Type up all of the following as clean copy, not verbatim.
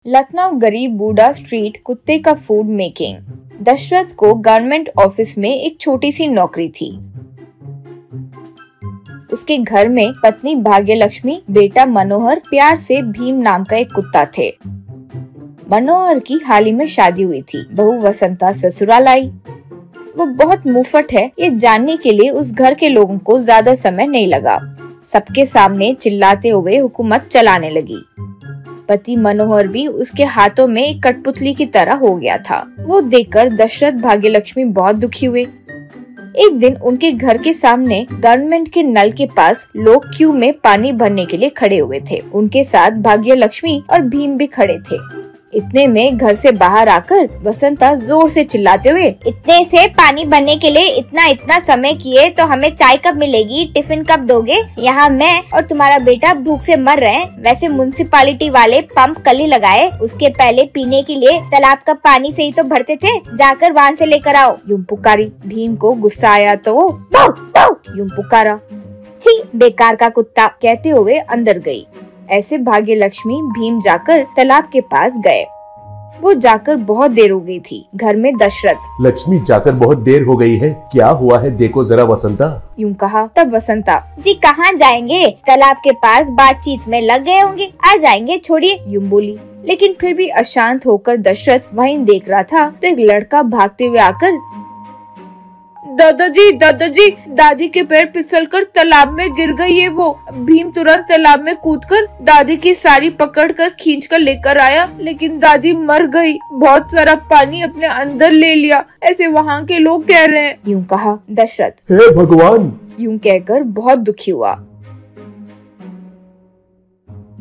लखनऊ गरीब बूढ़ा स्ट्रीट कुत्ते का फूड मेकिंग। दशरथ को गवर्नमेंट ऑफिस में एक छोटी सी नौकरी थी। उसके घर में पत्नी भाग्यलक्ष्मी, बेटा मनोहर, प्यार से भीम नाम का एक कुत्ता थे। मनोहर की हाल ही में शादी हुई थी। बहू वसंता ससुराल आई। वो बहुत मुंहफट है, ये जानने के लिए उस घर के लोगों को ज्यादा समय नहीं लगा। सबके सामने चिल्लाते हुए हुकूमत चलाने लगी। पति मनोहर भी उसके हाथों में एक कठपुतली की तरह हो गया था। वो देखकर दशरथ भाग्यलक्ष्मी बहुत दुखी हुए। एक दिन उनके घर के सामने गवर्नमेंट के नल के पास लोग क्यू में पानी भरने के लिए खड़े हुए थे। उनके साथ भाग्यलक्ष्मी और भीम भी खड़े थे। इतने में घर से बाहर आकर वसंता जोर से चिल्लाते हुए, इतने से पानी भरने के लिए इतना समय किए तो हमें चाय कब मिलेगी, टिफिन कब दोगे? यहाँ मैं और तुम्हारा बेटा भूख से मर रहे हैं। वैसे म्युनिसिपालिटी वाले पंप कल ही लगाए, उसके पहले पीने के लिए तालाब का पानी से ही तो भरते थे, जाकर वहाँ से लेकर आओ। यूं पुकारी। भीम को गुस्सा आया तो वो यूं पुकारा, छी बेकार का कुत्ता, कहते हुए अंदर गई। ऐसे भाग्यलक्ष्मी भीम जाकर तालाब के पास गए। वो जाकर बहुत देर हो गई थी। घर में दशरथ, लक्ष्मी जाकर बहुत देर हो गई है, क्या हुआ है देखो जरा वसंता, यूं कहा। तब वसंता, जी कहाँ जाएंगे, तालाब के पास बातचीत में लग गए होंगे, आ जाएंगे, छोड़िए, यूं बोली। लेकिन फिर भी अशांत होकर दशरथ वहीं देख रहा था तो एक लड़का भागते हुए आकर, दादाजी दादाजी, दादी के पैर फिसलकर तालाब में गिर गई है वो। भीम तुरंत तालाब में कूदकर दादी की साड़ी पकड़कर खींचकर लेकर आया, लेकिन दादी मर गई। बहुत सारा पानी अपने अंदर ले लिया, ऐसे वहाँ के लोग कह रहे हैं, यूं कहा। दशरथ, हे भगवान, यूं कहकर बहुत दुखी हुआ।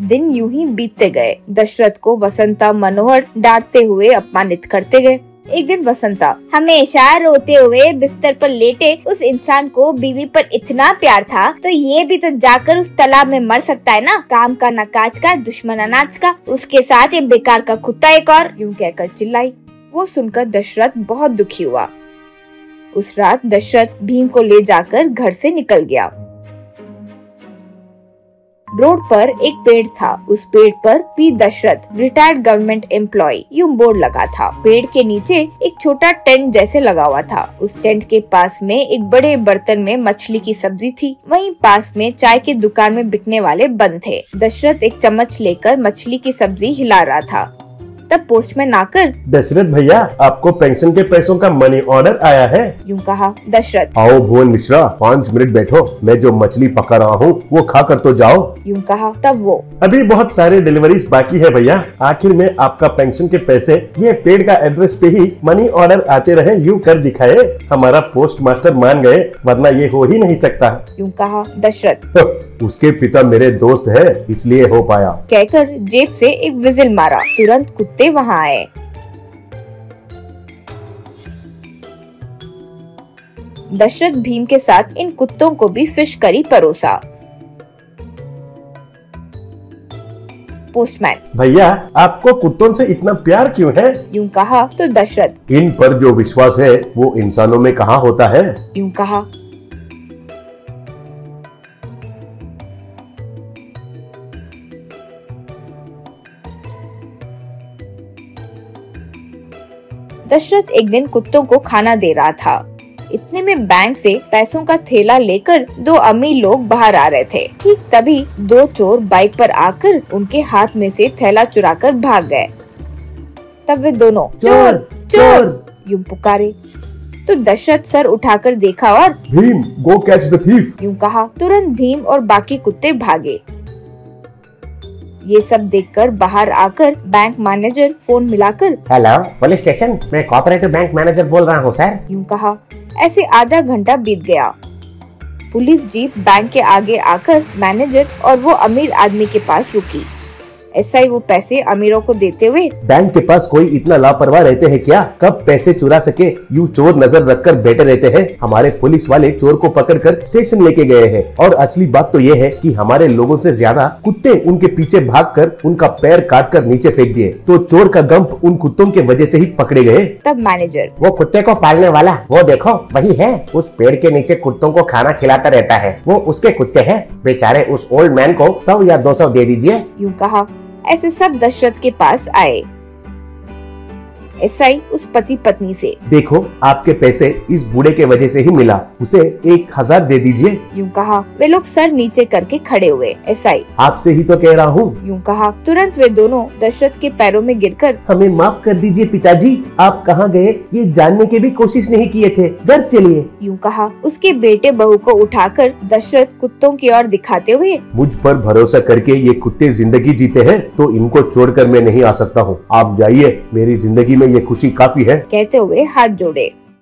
दिन यूं ही बीतते गए। दशरथ को वसंता मनोहर डांटते हुए अपमानित करते गए। एक दिन वसंता, हमेशा रोते हुए बिस्तर पर लेटे उस इंसान को बीवी पर इतना प्यार था तो ये भी तो जाकर उस तालाब में मर सकता है ना। काम का न काज का, दुश्मन अनाज का, उसके साथ ये बेकार का कुत्ता एक और, यूं कहकर चिल्लाई। वो सुनकर दशरथ बहुत दुखी हुआ। उस रात दशरथ भीम को ले जाकर घर से निकल गया। रोड पर एक पेड़ था। उस पेड़ पर P Dasharath, retired government employee, यूं बोर्ड लगा था। पेड़ के नीचे एक छोटा टेंट जैसे लगा हुआ था। उस टेंट के पास में एक बड़े बर्तन में मछली की सब्जी थी। वहीं पास में चाय की दुकान में बिकने वाले बंद थे। दशरथ एक चम्मच लेकर मछली की सब्जी हिला रहा था। तब पोस्टमैन आकर, दशरथ भैया, आपको पेंशन के पैसों का मनी ऑर्डर आया है, यूं कहा। दशरथ, आओ भुवन मिश्रा, 5 मिनट बैठो, मैं जो मछली पका रहा हूँ वो खा कर तो जाओ, यूं कहा। तब वो, अभी बहुत सारे डिलीवरीज बाकी है भैया, आखिर में आपका पेंशन के पैसे ये पेड़ का एड्रेस पे ही मनी ऑर्डर आते रहे, यूं कर दिखाए। हमारा पोस्ट मास्टर मान गए, वरना ये हो ही नहीं सकता, यूं कहा। दशरथ, उसके पिता मेरे दोस्त है, इसलिए हो पाया, कहकर जेब से एक विजिल मारा। तुरंत कुत्ते वहाँ आए। दशरथ भीम के साथ इन कुत्तों को भी फिश करी परोसा। पोस्टमैन, भैया आपको कुत्तों से इतना प्यार क्यों है, यूं कहा। तो दशरथ, इन पर जो विश्वास है वो इंसानों में कहाँ होता है, यूं कहा। दशरथ एक दिन कुत्तों को खाना दे रहा था। इतने में बैंक से पैसों का थैला लेकर 2 अमीर लोग बाहर आ रहे थे। ठीक तभी 2 चोर बाइक पर आकर उनके हाथ में से थैला चुराकर भाग गए। तब वे दोनों, चोर चोर, यूं पुकारे। तो दशरथ सर उठाकर देखा और, भीम, गो कैच द थीफ, यूं कहा। तुरंत भीम और बाकी कुत्ते भागे। ये सब देखकर बाहर आकर बैंक मैनेजर फोन मिलाकर, हेलो पुलिस स्टेशन, मैं कोऑपरेटिव बैंक मैनेजर बोल रहा हूँ सर, यूं कहा। ऐसे आधा घंटा बीत गया। पुलिस जीप बैंक के आगे आकर मैनेजर और वो अमीर आदमी के पास रुकी। एसआई वो पैसे अमीरों को देते हुए, बैंक के पास कोई इतना लापरवाह रहते हैं क्या, कब पैसे चुरा सके यूं चोर नजर रखकर बैठे रहते हैं। हमारे पुलिस वाले चोर को पकड़कर स्टेशन लेके गए हैं और असली बात तो ये है कि हमारे लोगों से ज्यादा कुत्ते उनके पीछे भागकर उनका पैर काटकर नीचे फेंक दिए, तो चोर का गंप उन कुत्तों के वजह से ही पकड़े गए। तब मैनेजर, वो कुत्ते को पालने वाला वो देखो वही है, उस पेड़ के नीचे कुत्तों को खाना खिलाता रहता है, वो उसके कुत्ते हैं, बेचारे उस ओल्ड मैन को 100 या 200 दे दीजिए, यूं कहा। ऐसे सब दशरथ के पास आए। एसआई उस पति पत्नी से, देखो आपके पैसे इस बूढ़े के वजह से ही मिला, उसे 1000 दे दीजिए। यूं कहा वे लोग सर नीचे करके खड़े हुए। एसआई, आपसे ही तो कह रहा हूँ। यूं कहा तुरंत वे दोनों दशरथ के पैरों में गिरकर, हमें माफ कर दीजिए पिताजी, आप कहाँ गए ये जानने की भी कोशिश नहीं किए थे, घर चलिए। यूं कहा उसके बेटे बहू को उठाकर दशरथ कुत्तों की ओर दिखाते हुए, मुझ पर भरोसा करके ये कुत्ते जिंदगी जीते हैं तो इनको छोड़कर मैं नहीं आ सकता हूँ। आप जाइए, मेरी जिंदगी में ये खुशी काफी है। कहते हुए हाथ जोड़े।